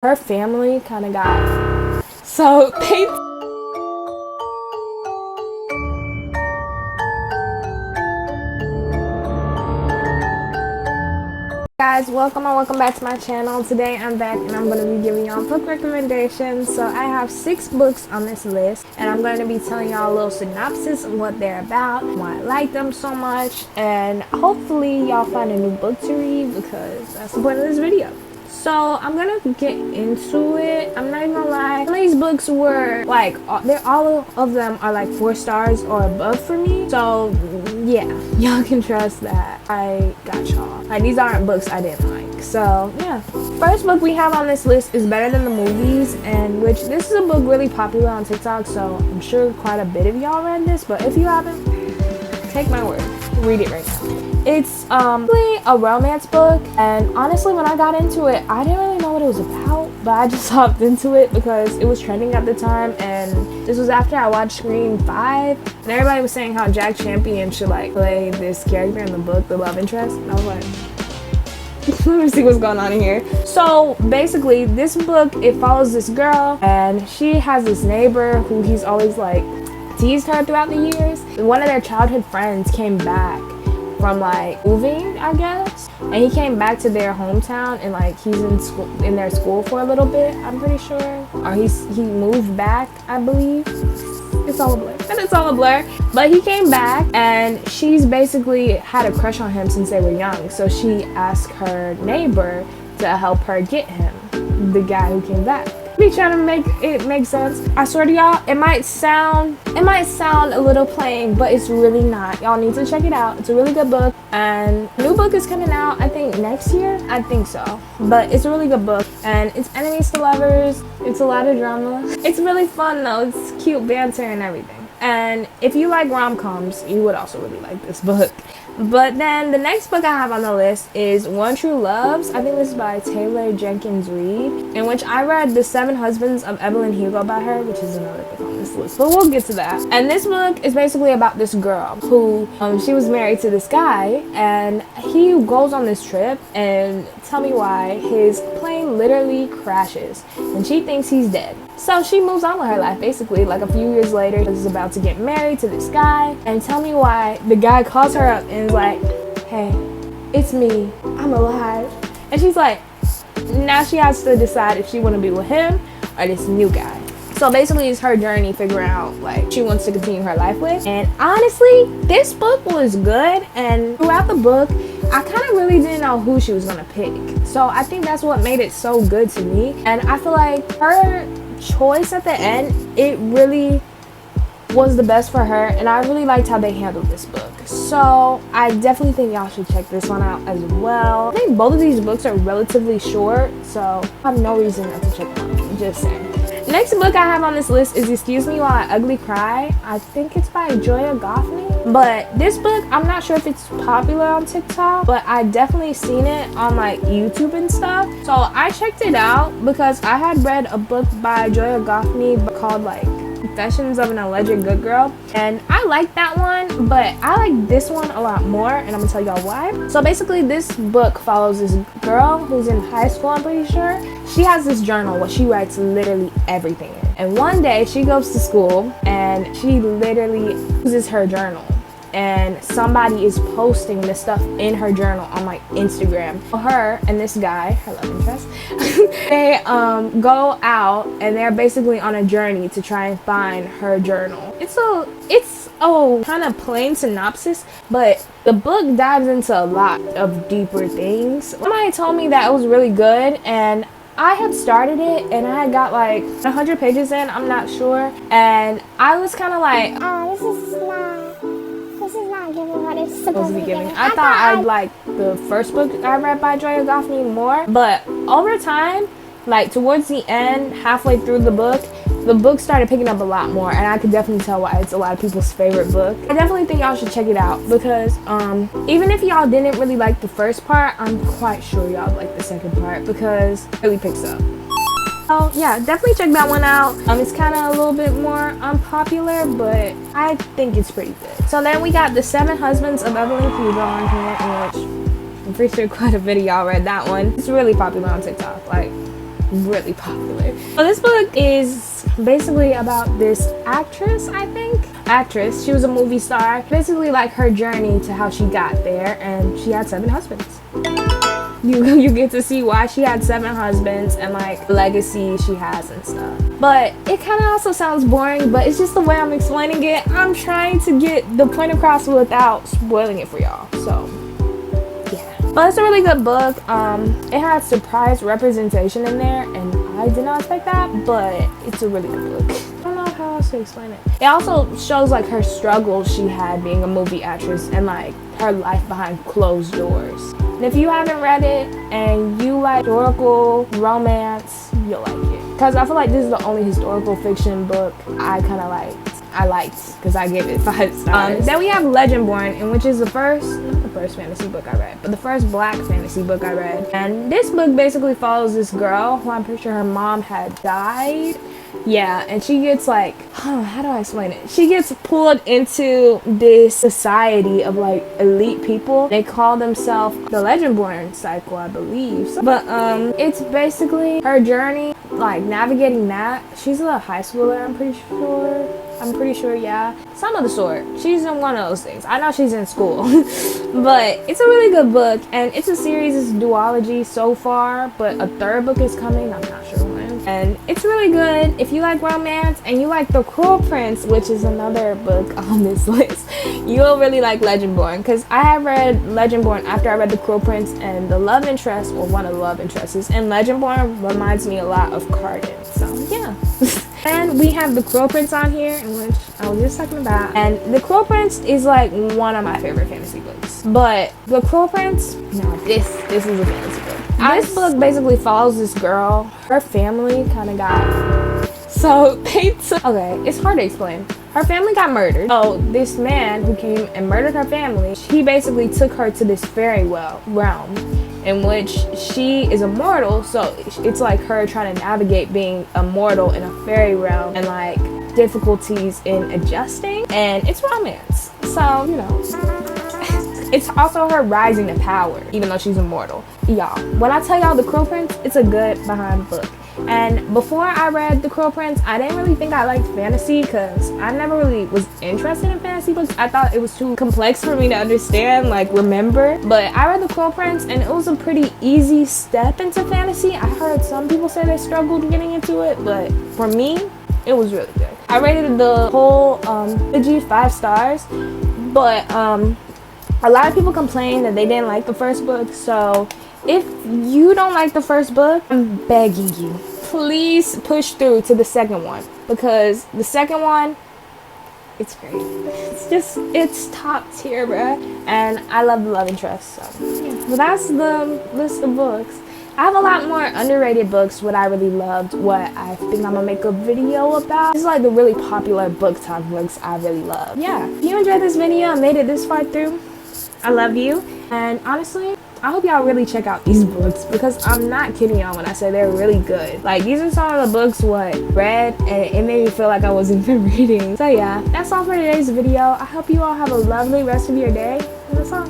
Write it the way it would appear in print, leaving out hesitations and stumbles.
her family kind of got, so they, guys, welcome and welcome back to my channel. Today I'm back and I'm going to be giving y'all book recommendations. So I have 6 books on this list and I'm going to be telling y'all a little synopsis of what they're about, why I like them so much, and hopefully y'all find a new book to read because that's the point of this video. So I'm gonna get into it. I'm not even gonna lie, some of these books were like, all of them are like 4 stars or above for me. So yeah, y'all can trust that I got y'all. Like, these aren't books I didn't like. So yeah, first book we have on this list is Better Than the Movies, and which this is a book really popular on TikTok, so I'm sure quite a bit of y'all read this, but if you haven't, take my word, read it right now. It's really a romance book, and honestly when I got into it I didn't really know what it was about, but I just hopped into it because it was trending at the time, and this was after I watched Scream 5 and everybody was saying how Jack Champion should like play this character in the book, the love interest, and I was like, let me see what's going on in here. So basically this book, it follows this girl and she has this neighbor who he's always like teased her throughout the years. One of their childhood friends came back from like moving, I guess, and he came back to their hometown, and like he's in school, in their school for a little bit, I'm pretty sure, or he moved back, I believe. It's all a blur, and it's all a blur, but he came back and she's basically had a crush on him since they were young, so she asked her neighbor to help her get him, the guy who came back. Be trying to make it make sense. I swear to y'all, it might sound a little plain, but it's really not. Y'all need to check it out. It's a really good book, and new book is coming out I think next year. I think so, but it's a really good book, and it's enemies to lovers. It's a lot of drama. It's really fun though. It's cute banter and everything, and if you like rom-coms you would also really like this book. But then the next book I have on the list is One True Loves. I think this is by Taylor Jenkins Reid, in which I read The 7 Husbands of Evelyn Hugo by her, which is another book on this list, but we'll get to that. And this book is basically about this girl who, she was married to this guy, and he goes on this trip, and tell me why, his plane literally crashes, and she thinks he's dead. So she moves on with her life basically. Like a few years later, she's about to get married to this guy, and tell me why the guy calls her up and is like, hey, it's me, I'm alive. And she's like, now she has to decide if she want to be with him or this new guy. So basically it's her journey figuring out like she wants to continue her life with. And honestly, this book was good, and throughout the book I kind of really didn't know who she was gonna pick. So I think that's what made it so good to me, and I feel like her choice at the end, it really was the best for her, and I really liked how they handled this book. So I definitely think y'all should check this one out as well. I think both of these books are relatively short, so I have no reason not to check them out. Just saying. Next book I have on this list is Excuse Me While I Ugly Cry. I think it's by Joya Goffney. But this book, I'm not sure if it's popular on TikTok, but I definitely seen it on like YouTube and stuff. So I checked it out because I had read a book by Joya Goffney called like Confessions of an Alleged Good Girl, and I like that one, but I like this one a lot more, and I'm gonna tell y'all why. So basically this book follows this girl who's in high school, I'm pretty sure. She has this journal where she writes literally everything in, and one day she goes to school and she literally uses her journal, and somebody is posting this stuff in her journal on like Instagram. Her and this guy, her love interest, they go out and they're basically on a journey to try and find her journal. It's a kind of plain synopsis, but the book dives into a lot of deeper things. Somebody told me that it was really good, and I had started it and I had got like 100 pages in, I'm not sure, and I was kind of like, oh, this is not giving what it's supposed to be giving. I thought I'd like the first book I read by Joya Goffney more, but over time, like towards the end, halfway through the book started picking up a lot more, and I could definitely tell why it's a lot of people's favorite book. I definitely think y'all should check it out because even if y'all didn't really like the first part, I'm quite sure y'all like the second part because it really picks up. So yeah, definitely check that one out. It's kind of a little bit more unpopular, but I think it's pretty good. So then we got The 7 Husbands of Evelyn Hugo on here, in which I'm pretty sure quite a bit of y'all read that one. It's really popular on TikTok. Like, really popular. So this book is basically about this actress, I think. She was a movie star. Basically like her journey to how she got there, and she had 7 husbands. You get to see why she had 7 husbands and like the legacy she has and stuff. But it kind of also sounds boring, but it's just the way I'm explaining it. I'm trying to get the point across without spoiling it for y'all. So yeah, but it's a really good book. It has surprise representation in there, and I did not expect that, but it's a really good book. I don't know how else to explain it. It also shows like her struggles she had being a movie actress and like her life behind closed doors. And if you haven't read it and you like historical romance, you'll like it. Because I feel like this is the only historical fiction book I kind of liked. I liked because I gave it 5 stars. Then we have Legendborn, in which is not the first fantasy book I read, but the first black fantasy book I read. And this book basically follows this girl who I'm pretty sure her mom had died. Yeah, and she gets like, how do I explain it? She gets pulled into this society of like elite people. They call themselves the Legendborn cycle, I believe. But it's basically her journey, like navigating that. She's a high schooler, I'm pretty sure, yeah. Some of the sort. She's in one of those things. I know she's in school. But it's a really good book, and it's a series, it's a duology so far, but a 3rd book is coming, I'm not sure when. And it's really good if you like romance and you like The Cruel Prince, which is another book on this list. You'll really like Legendborn, because I have read Legendborn after I read The Cruel Prince, and the love interest, or one of the love interests in Legendborn reminds me a lot of Carden. So yeah. And we have The Cruel Prince on here, in which I was just talking about. And The Cruel Prince is like one of my favorite fantasy books. But The Cruel Prince, no, this is a fantasy book. This book basically follows this girl. Her family kind of got... So they took... Okay, it's hard to explain. Her family got murdered. So this man who came and murdered her family, he basically took her to this fairy realm, in which she is immortal. So it's like her trying to navigate being immortal in a fairy realm and like difficulties in adjusting. And it's romance. So, you know... It's also her rising to power, even though she's immortal. Y'all, when I tell y'all The Cruel Prince, it's a good behind book. And before I read The Cruel Prince, I didn't really think I liked fantasy, because I never really was interested in fantasy books. I thought it was too complex for me to understand, like remember. But I read The Cruel Prince, and it was a pretty easy step into fantasy. I heard some people say they struggled getting into it, but for me, it was really good. I rated the whole trilogy 5 stars, but a lot of people complain that they didn't like the first book. So if you don't like the first book, I'm begging you, please push through to the second one, because the second one, it's great. It's top tier, bruh. And I love the love interest. So yeah. But that's the list of books. I have a lot more underrated books, what I really loved, what I think I'm gonna make a video about. This is like the really popular book talk books I really love. Yeah, if you enjoyed this video and made it this far through, I love you. And honestly, I hope y'all really check out these books, because I'm not kidding y'all when I say they're really good. Like, these are some of the books what I read, and it made me feel like I wasn't even reading. So yeah, that's all for today's video. I hope you all have a lovely rest of your day. And that's all.